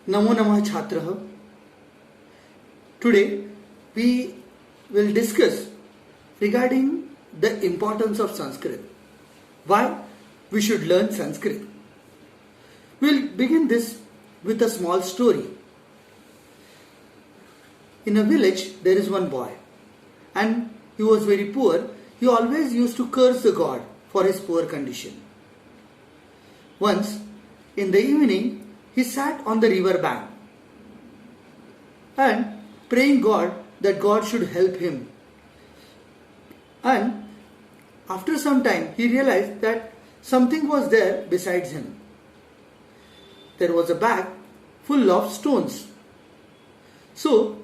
Namo Namah Chhatraha. Today we will discuss regarding the importance of Sanskrit. Why we should learn Sanskrit. We'll begin this with a small story. In a village there is one boy and he was very poor. He always used to curse the god for his poor condition. Once in the evening he sat on the river bank and praying God that God should help him. And after some time he realized that something was there besides him. There was a bag full of stones. So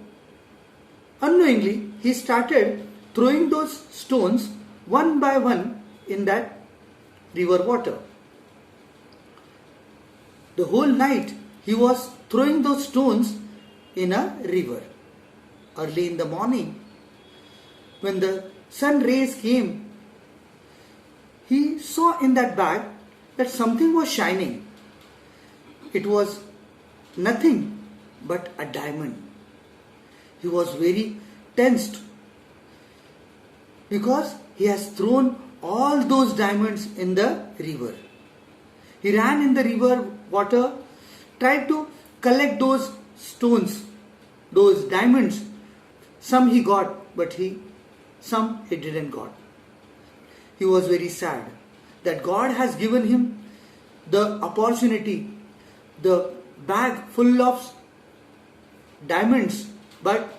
unknowingly he started throwing those stones one by one in that river water. The whole night he was throwing those stones in a river. Early in the morning, when the sun rays came, he saw in that bag that something was shining. It was nothing but a diamond. He was very tensed because he has thrown all those diamonds in the river. He ran in the river water, tried to collect those stones, those diamonds. Some he got, but some he didn't got. He was very sad that God has given him the opportunity, the bag full of diamonds, but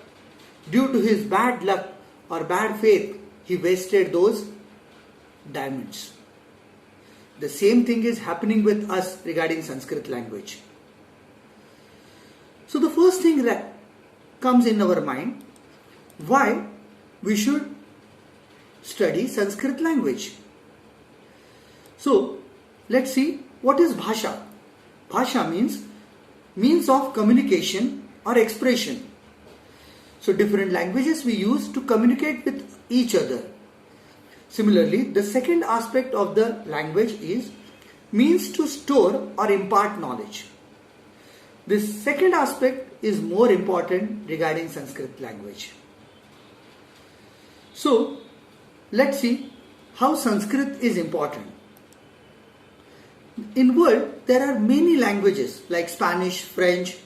due to his bad luck or bad faith, he wasted those diamonds. The same thing is happening with us regarding Sanskrit language. So the first thing that comes in our mind, why we should study Sanskrit language. So let's see, what is Bhasha? Bhasha means means of communication or expression. So different languages we use to communicate with each other. Similarly, the second aspect of the language is means to store or impart knowledge. This second aspect is more important regarding Sanskrit language. So, let's see how Sanskrit is important. In world, there are many languages like Spanish, French,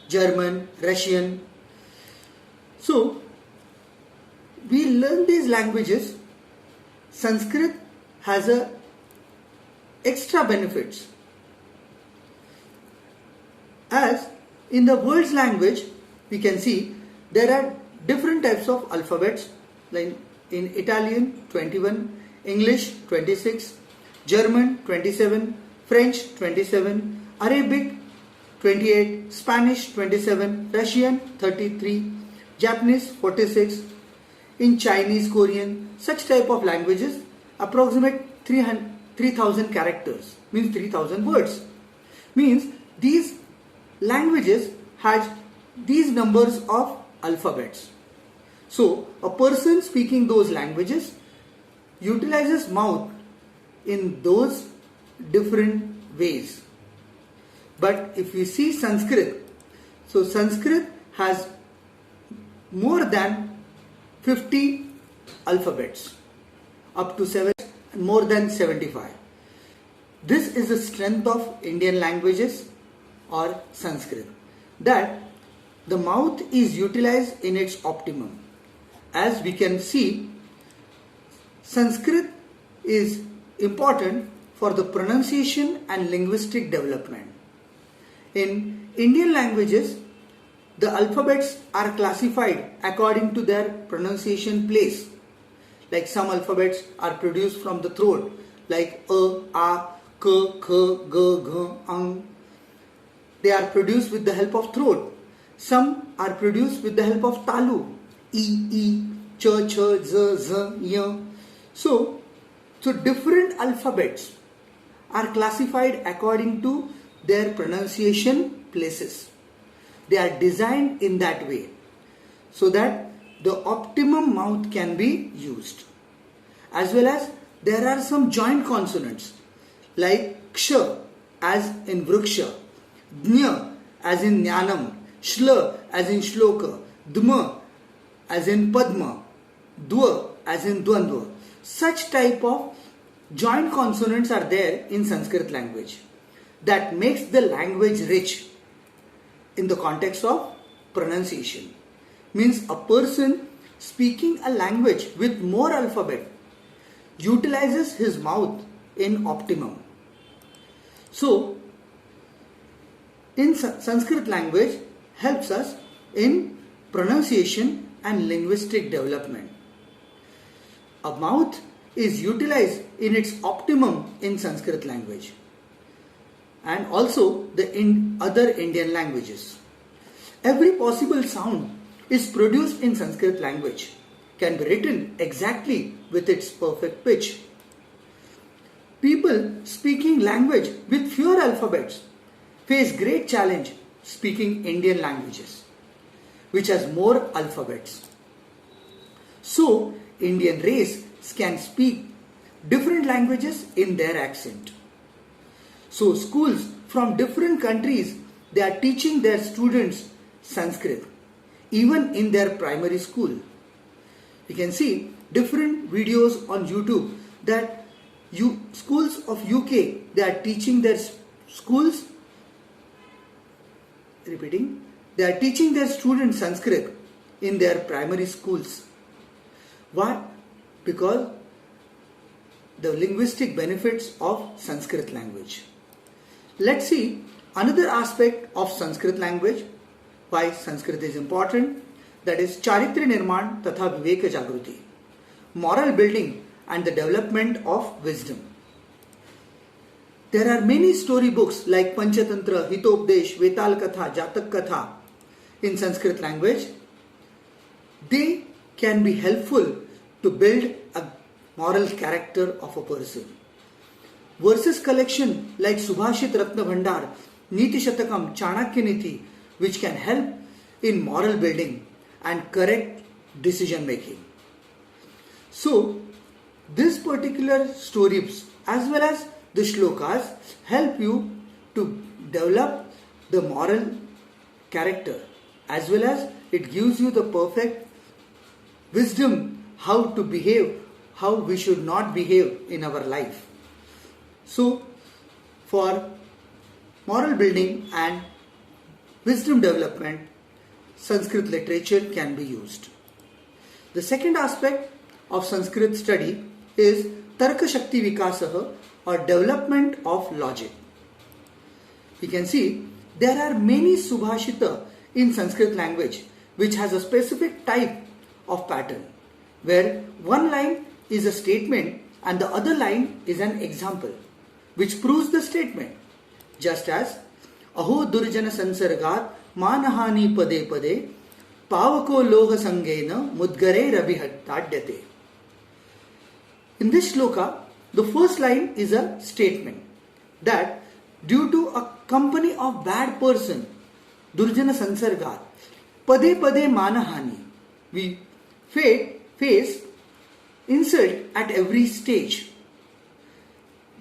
German, Russian. So, we learn these languages. Sanskrit has extra benefits. As in the world's language, we can see there are different types of alphabets. Like in Italian 21, English 26, German 27, French 27, Arabic 28, Spanish 27, Russian 33, Japanese 46, in Chinese, Korean, such type of languages approximate 3,000 characters, means 3,000 words. Means these languages has these numbers of alphabets. So a person speaking those languages utilizes mouth in those different ways. But if we see Sanskrit, so Sanskrit has more than 50 alphabets, up to more than 75. This is the strength of Indian languages or Sanskrit, that the mouth is utilized in its optimum. As we can see, Sanskrit is important for the pronunciation and linguistic development. In Indian languages, the alphabets are classified according to their pronunciation place. Like some alphabets are produced from the throat, like A, A, K, K, G, G, Ang. They are produced with the help of throat. Some are produced with the help of talu, E, Ch, Ch, Z, Z, Y. So different alphabets are classified according to their pronunciation places. They are designed in that way so that the optimum mouth can be used. As well as there are some joint consonants like ksha as in vriksha, dnya as in Jnanam, Shla as in Shloka, Dma as in Padma, Dwa as in Dvandva. Such type of joint consonants are there in Sanskrit language that makes the language rich in the context of pronunciation. Means a person speaking a language with more alphabet utilizes his mouth in optimum. So, in Sanskrit language helps us in pronunciation and linguistic development. A mouth is utilized in its optimum in Sanskrit language and also the other Indian languages. Every possible sound is produced in Sanskrit language, can be written exactly with its perfect pitch. People speaking language with fewer alphabets face great challenge speaking Indian languages, which has more alphabets. So, Indian race can speak different languages in their accent. So, schools from different countries, they are teaching their students Sanskrit, even in their primary school. You can see different videos on YouTube that schools of UK, they are teaching their schools, they are teaching their students Sanskrit in their primary schools. Why? Because the linguistic benefits of Sanskrit language. Let's see another aspect of Sanskrit language, why Sanskrit is important, that is Charitra Nirman Tatha Viveka Jagruti, moral building and the development of wisdom. There are many story books like Panchatantra, Hitopdesh, Vetal Katha, Jatak Katha in Sanskrit language. They can be helpful to build a moral character of a person. Verses collection like Subhashit Ratna Bhandar, Niti Shatakam, Chanakya Niti, which can help in moral building and correct decision making. So, this particular stories as well as the shlokas help you to develop the moral character as well as it gives you the perfect wisdom how to behave, how we should not behave in our life. So, for moral building and wisdom development, Sanskrit literature can be used. The second aspect of Sanskrit study is Tarka Shakti Vikasaha or development of logic. You can see there are many Subhashita in Sanskrit language which has a specific type of pattern where one line is a statement and the other line is an example which proves the statement. Just as Aho Durjana Sansargat Manahani Pade Pade Pavako Loha Sangena Mudgare Rabihatadyate. In this shloka, the first line is a statement that due to a company of bad person, Durjana Sansargat, Pade Pade Manahani, we face insult at every stage.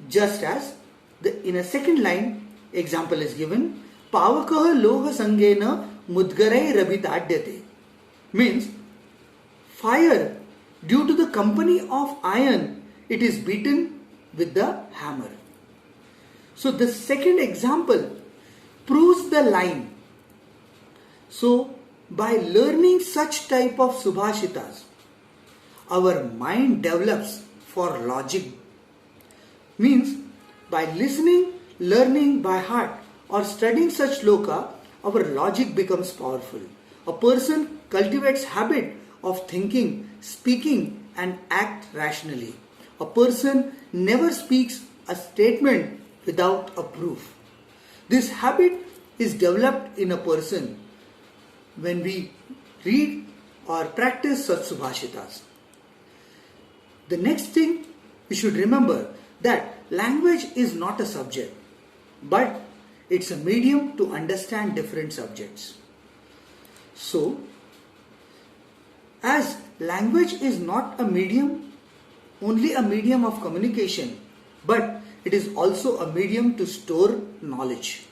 Just as in a second line, example is given, Pavakaha Loha Sangena Mudgarai Rabhitadyate, means fire due to the company of iron, it is beaten with the hammer. So the second example proves the line. So by learning such type of Subhashitas, our mind develops for logic. Means by listening, learning by heart or studying such shloka, our logic becomes powerful. A person cultivates habit of thinking, speaking and act rationally. A person never speaks a statement without a proof. This habit is developed in a person when we read or practice such Subhashitas. The next thing we should remember that language is not a subject, but it's a medium to understand different subjects. So, as language is not a medium, only a medium of communication, but it is also a medium to store knowledge.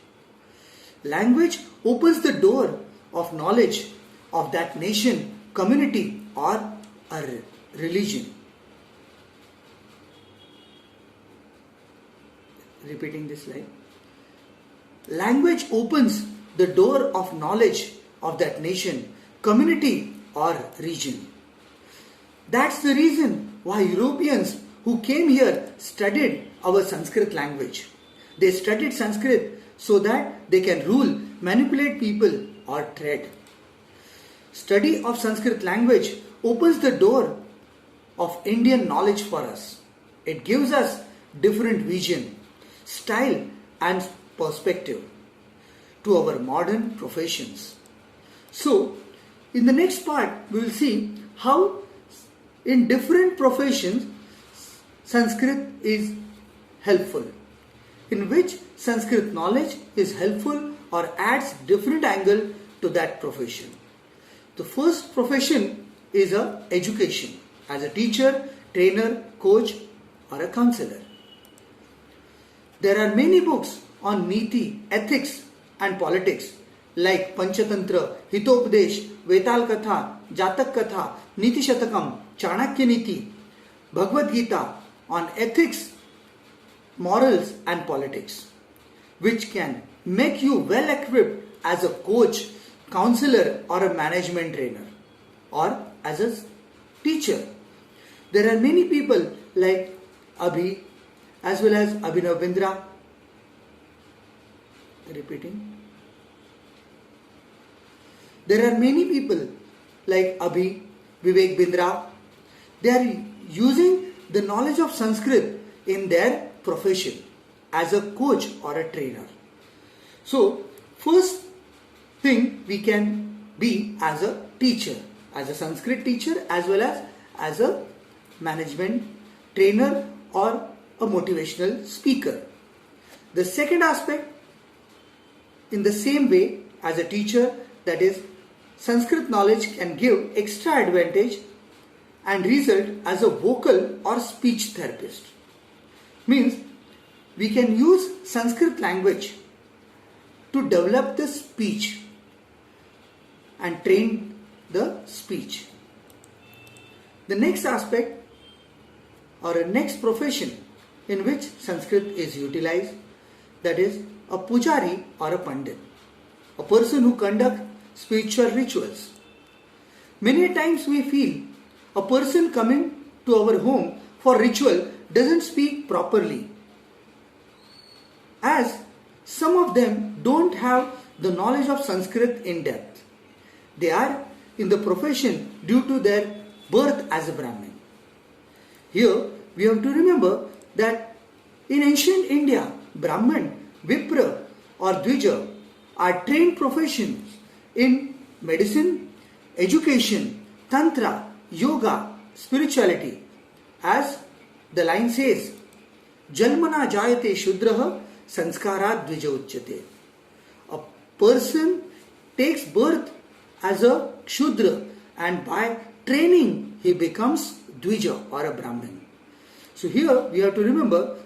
Language opens the door of knowledge of that nation, community, or a religion. Repeating this slide. Language opens the door of knowledge of that nation, community, or region. That's the reason why Europeans who came here studied our Sanskrit language. They studied Sanskrit so that they can rule, manipulate people, or trade. Study of Sanskrit language opens the door of Indian knowledge for us. It gives us different vision, style, and perspective to our modern professions. So, in the next part, we will see how in different professions Sanskrit is helpful, in which Sanskrit knowledge is helpful or adds different angle to that profession. The first profession is education, as a teacher, trainer, coach, or a counselor. There are many books on niti, ethics, and politics like Panchatantra, Hitopdesh, Vetal Katha, Jatak Katha, Niti Shatakam, Chanakya Niti, Bhagavad Gita on ethics, morals, and politics, which can make you well equipped as a coach, counselor, or a management trainer, or as a teacher. There are many people like Abhi as well as Abhinav Bindra. Repeating. There are many people like Abhi, Vivek Bindra. They are using the knowledge of Sanskrit in their profession as a coach or a trainer. So, first thing we can be as a teacher, as a Sanskrit teacher as well as a management trainer or a motivational speaker. The second aspect, in the same way as a teacher, that is Sanskrit knowledge can give extra advantage and result as a vocal or speech therapist. Means we can use Sanskrit language to develop the speech and train the speech. The next aspect or a next profession in which Sanskrit is utilized, that is a pujari or a pandit, a person who conducts spiritual rituals. Many times we feel a person coming to our home for ritual doesn't speak properly, as some of them don't have the knowledge of Sanskrit in depth. They are in the profession due to their birth as a Brahmin. Here we have to remember that in ancient India, Brahman, Vipra or Dvija are trained professions in medicine, education, Tantra, yoga, spirituality. As the line says, Jalmana jayate shudraha sanskarat dvija uchyate. A person takes birth as a Kshudra and by training he becomes Dvija or a Brahmin. So here we have to remember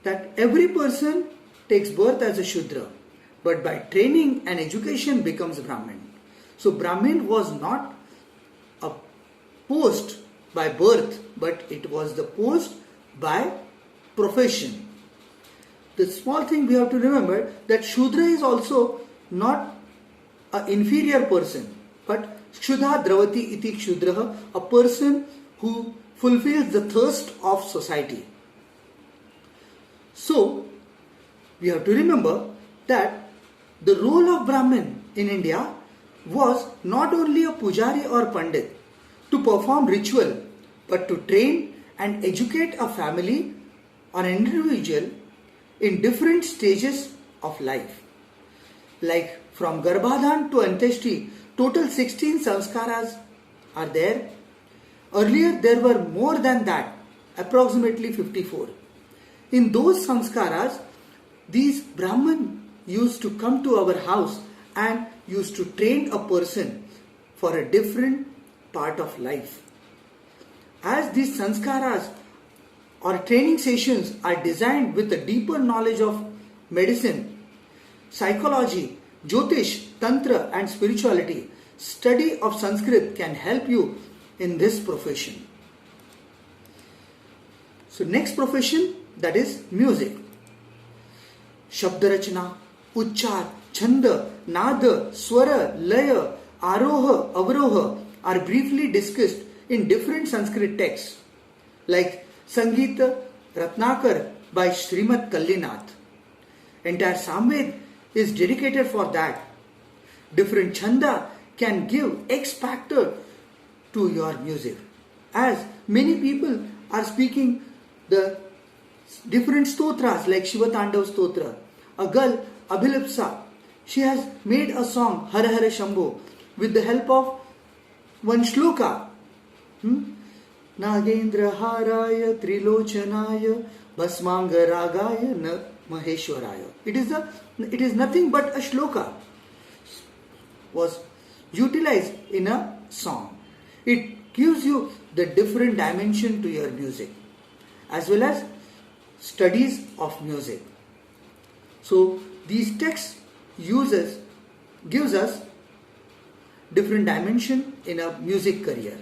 that every person takes birth as a Shudra, but by training and education becomes Brahmin. So Brahmin was not a post by birth, but it was the post by profession. The small thing we have to remember that Shudra is also not an inferior person, but Kshudha Dravati iti Kshudraha, a person who fulfills the thirst of society. So, we have to remember that the role of Brahmin in India was not only a pujari or pandit to perform ritual, but to train and educate a family or an individual in different stages of life. Like from Garbhadhan to Antyeshti, total 16 sanskaras are there. Earlier there were more than that, approximately 54. In those sanskaras, these Brahman used to come to our house and used to train a person for a different part of life. As these sanskaras or training sessions are designed with a deeper knowledge of medicine, psychology, Jyotish, Tantra and spirituality, study of Sanskrit can help you in this profession. So next profession, that is music. Shabdarachana, Uchchar, Chanda, Nada, Swara, Laya, Aroha, Avroha are briefly discussed in different Sanskrit texts like Sangeeta Ratnakar by Srimad Kallinath. Entire Samved is dedicated for that. Different chanda can give X factor to your music. As many people are speaking the different stotras like Shiva Tandav Stotra. A girl, Abhilipsa, she has made a song Hara Hara Shambho with the help of one shloka. Nagendra Haraya Trilochanaya Bhasmanga Ragaya Na Maheshwaraya. It is nothing but a shloka was utilized in a song. It gives you the different dimension to your music as well as studies of music. So these texts gives us different dimension in a music career.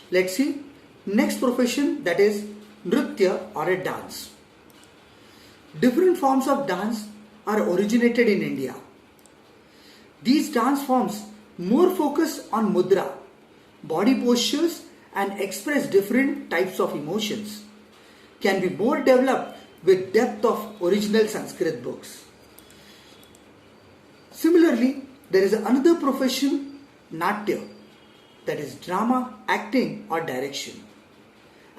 Let's see next profession, that is Nritya or a dance. Different forms of dance are originated in India. These dance forms more focus on mudra, body postures and express different types of emotions. Can be more developed with depth of original Sanskrit books. Similarly, there is another profession, Natya, that is drama, acting or direction.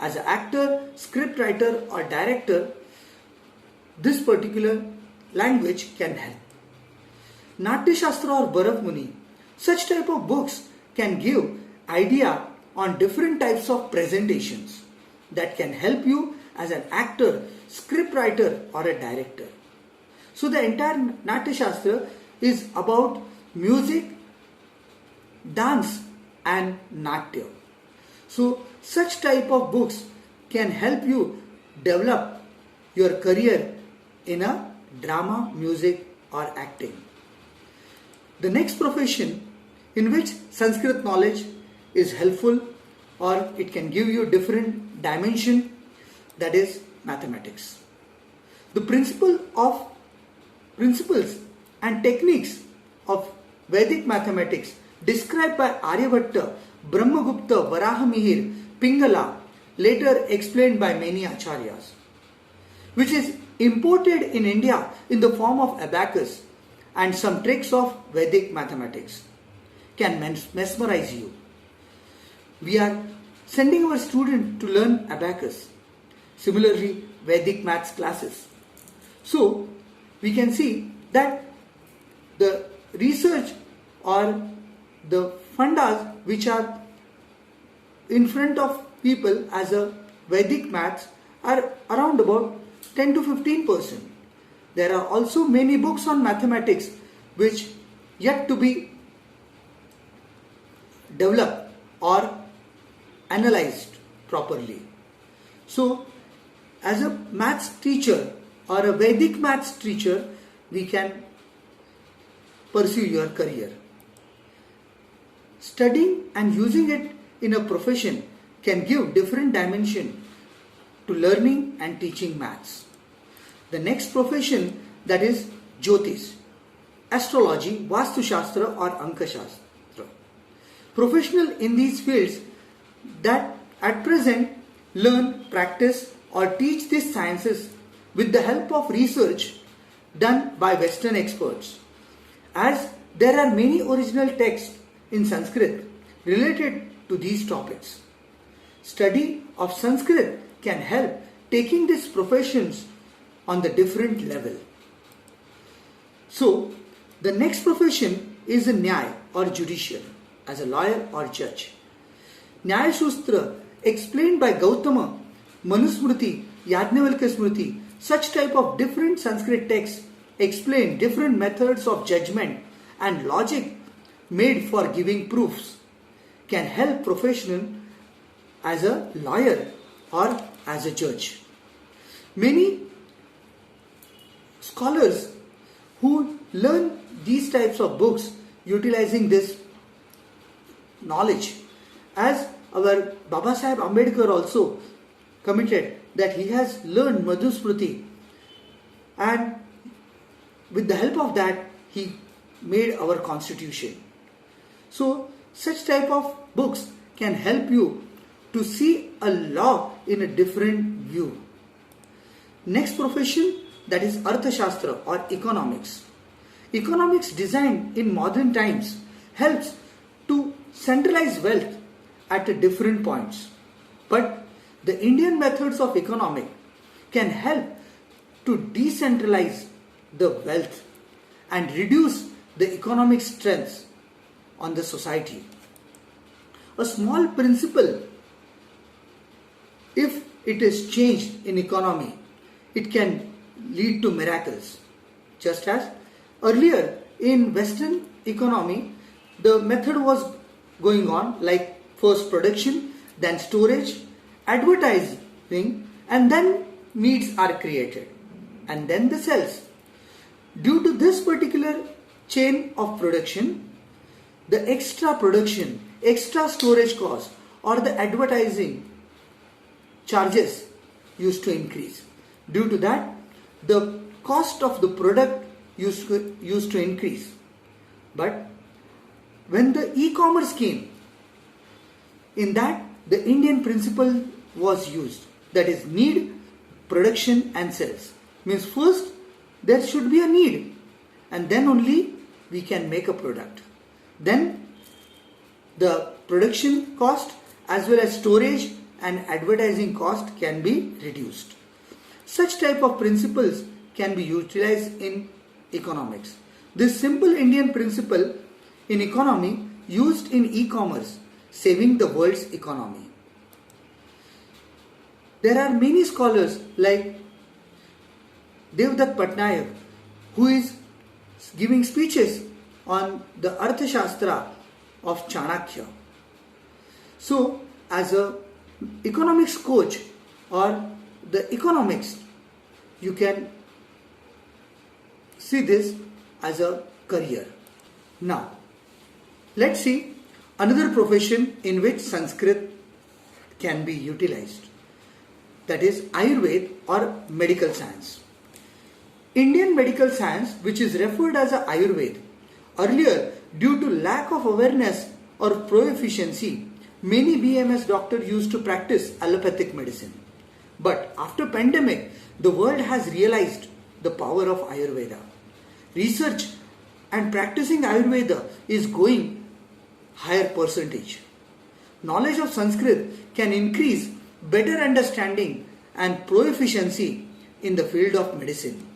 As an actor, scriptwriter or director, this particular language can help. Natya Shastra or Bharat Muni, such type of books can give idea on different types of presentations that can help you as an actor, scriptwriter or a director. So the entire Natya Shastra is about music, dance and Natya. So such type of books can help you develop your career in a drama, music or acting. The next profession in which Sanskrit knowledge is helpful or it can give you different dimension, that is mathematics. The principles and techniques of Vedic mathematics described by Aryabhatta, Brahmagupta, Varahamihir, Pingala, later explained by many acharyas, which is imported in India in the form of abacus and some tricks of Vedic mathematics, can mesmerize you. We are sending our student to learn abacus. Similarly, Vedic maths classes. So, we can see that the research or the fundas which are in front of people as a Vedic maths are around about 10 to 15%. There are also many books on mathematics which yet to be developed or analyzed properly. So, as a maths teacher or a Vedic maths teacher, we can pursue your career. Studying and using it in a profession can give different dimension to learning and teaching maths. The next profession, that is Jyotish, astrology, Vastu Shastra or Anka Shastra. Professional in these fields that at present learn, practice or teach these sciences with the help of research done by Western experts. As there are many original texts in Sanskrit related to these topics. Study of Sanskrit can help taking these professions on the different level. So, the next profession is a Nyaya or judicial, as a lawyer or judge. Nyaya Shastra explained by Gautama, Manusmriti, Yajnavalkya Smriti, such type of different Sanskrit texts explain different methods of judgment and logic made for giving proofs, can help professional as a lawyer or as a judge. Many scholars who learn these types of books utilizing this knowledge. As our Baba Sahib Ambedkar also committed that he has learned Madhusmriti, and with the help of that he made our constitution. So such type of books can help you to see a law in a different view. Next profession, that is Arthashastra or economics. Economics designed in modern times helps to centralize wealth at different points. But the Indian methods of economics can help to decentralize the wealth and reduce the economic stress on the society. A small principle, if it is changed in economy, it can lead to miracles. Just as earlier in Western economy, the method was going on like first production, then storage, advertising, and then needs are created, and then the sales. Due to this particular chain of production, the extra production, extra storage cost or the advertising charges used to increase. Due to that, the cost of the product used to increase. But when the e-commerce came, in that the Indian principle was used, that is need, production and sales. Means first there should be a need, and then only we can make a product. Then the production cost as well as storage and advertising cost can be reduced. Such type of principles can be utilized in economics. This simple Indian principle in economy used in e-commerce, saving the world's economy. There are many scholars like Devdutt Patnaik, who is giving speeches on the Arthashastra of Chanakya. So, as a economics coach or the economics, you can see this as a career. Now, let's see another profession in which Sanskrit can be utilized. That is Ayurveda or medical science. Indian medical science, which is referred as a Ayurveda, earlier due to lack of awareness or proficiency, many BMS doctors used to practice allopathic medicine. But after pandemic, the world has realized the power of Ayurveda. Research and practicing Ayurveda is going higher percentage. Knowledge of Sanskrit can increase better understanding and proficiency in the field of medicine.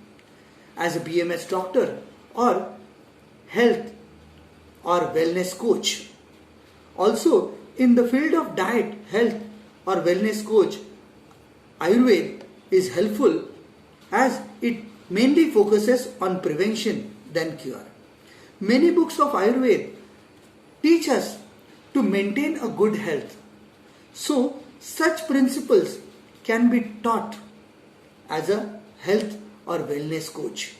As a BMS doctor or health or wellness coach. Also, in the field of diet, health or wellness coach, Ayurveda is helpful as it mainly focuses on prevention than cure. Many books of Ayurveda teach us to maintain a good health. So, such principles can be taught as a health or wellness coach.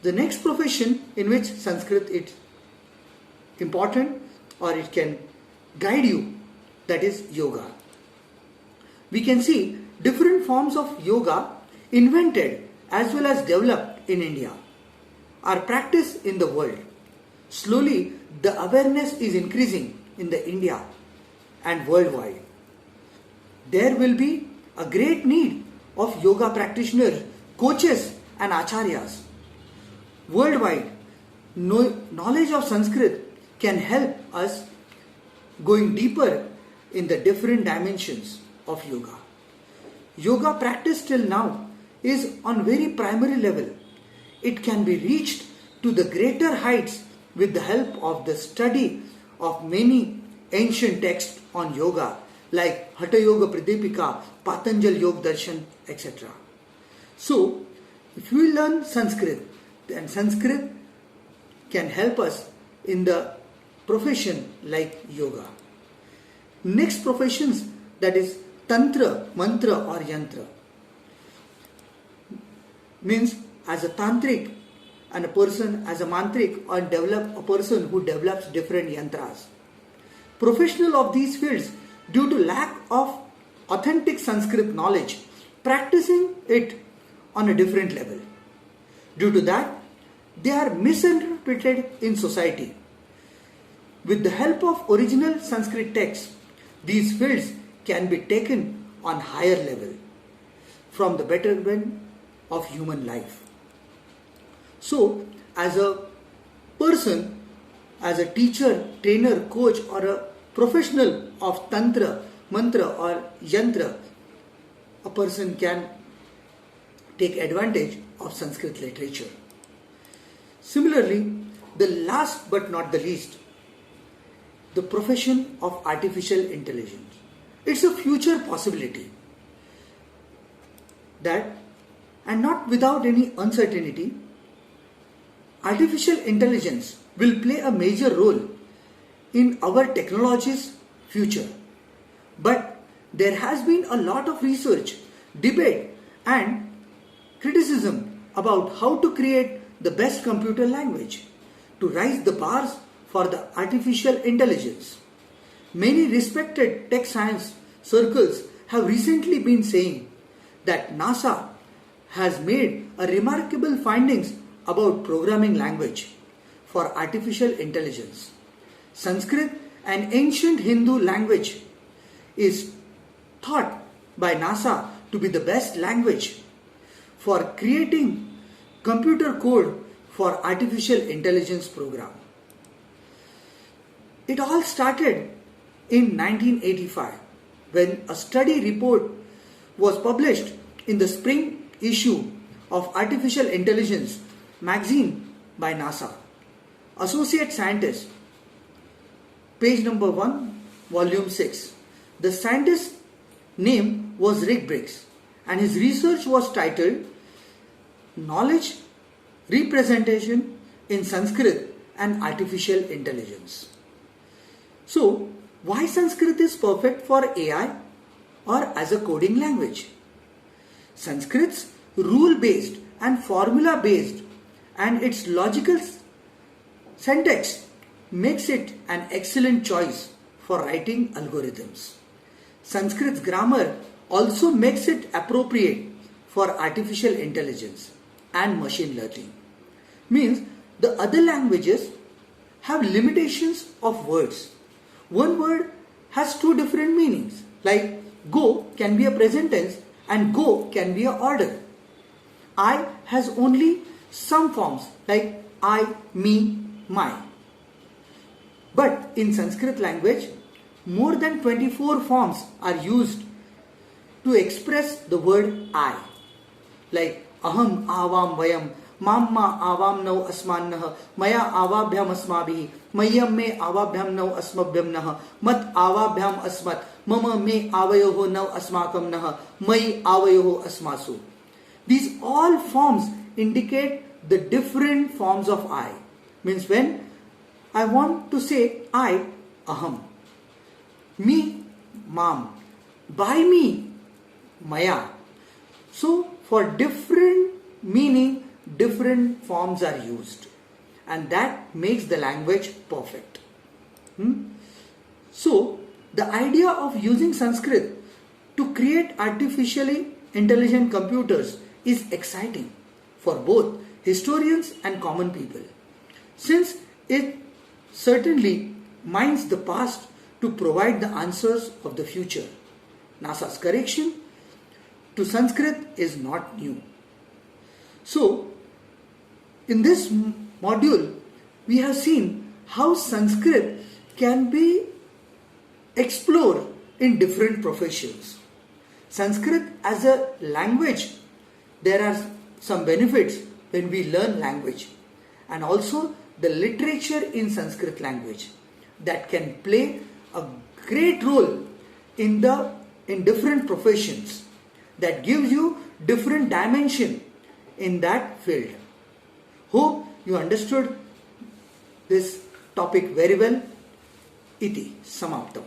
The next profession in which Sanskrit is important or it can guide you, that is yoga. We can see different forms of yoga invented as well as developed in India are practiced in the world. Slowly the awareness is increasing in the India and worldwide. There will be a great need of yoga practitioners, coaches and acharyas. Worldwide, knowledge of Sanskrit can help us going deeper in the different dimensions of yoga. Yoga practice till now is on very primary level. It can be reached to the greater heights with the help of the study of many ancient texts on yoga like Hatha Yoga Pradipika, Patanjali Yoga Darshan, etc. So, if we learn Sanskrit, then Sanskrit can help us in the profession like yoga. Next professions, that is Tantra, Mantra or Yantra. Means as a tantric, and a person as a mantrik or a person who develops different yantras. Professional of these fields, due to lack of authentic Sanskrit knowledge, practicing it on a different level. Due to that, they are misinterpreted in society. With the help of original Sanskrit texts, these fields can be taken on higher level from the betterment of human life. So, as a person, as a teacher, trainer, coach, or a professional of Tantra, Mantra or Yantra, a person can take advantage of Sanskrit literature. Similarly, the last but not the least, the profession of artificial intelligence. It's a future possibility that, and not without any uncertainty, artificial intelligence will play a major role in our technology's future. But there has been a lot of research, debate and criticism about how to create the best computer language to raise the bars for the artificial intelligence. Many respected tech science circles have recently been saying that NASA has made a remarkable findings about programming language for artificial intelligence. Sanskrit, an ancient Hindu language, is thought by NASA to be the best language for creating computer code for artificial intelligence program. It all started in 1985 when a study report was published in the spring issue of Artificial Intelligence magazine by NASA. Associate Scientist, page number 1, volume 6. The scientist's name was Rick Briggs and his research was titled Knowledge Representation in Sanskrit and Artificial Intelligence. So, why Sanskrit is perfect for AI or as a coding language? Sanskrit's rule-based and formula-based and its logical syntax makes it an excellent choice for writing algorithms. Sanskrit's grammar also makes it appropriate for artificial intelligence and machine learning. Means the other languages have limitations of words. One word has two different meanings, like go can be a present tense and go can be a order. I has only some forms like I, me, my. But in Sanskrit language, more than 24 forms are used to express the word I, like aham avam vayam, mamma avam nau asmannah, maya avabhyam asmabhi, mayam me avabhyam nau asmabhyam nah, mat avabhyam asmat, mama me avayoho nau asmakam nah, mai avayoho asmasu. These all forms indicate the different forms of I. Means when I want to say I, aham, me, mam, by me, maya. So for different meaning, different forms are used, and that makes the language perfect. So the idea of using Sanskrit to create artificially intelligent computers is exciting for both historians and common people, since it certainly mines the past to provide the answers of the future. NASA's correction to Sanskrit is not new. So, in this module, we have seen how Sanskrit can be explored in different professions. Sanskrit as a language, there are some benefits when we learn language, and also the literature in Sanskrit language that can play a great role in different professions, that gives you different dimension in that field. Hope you understood this topic very well. Iti samaptam.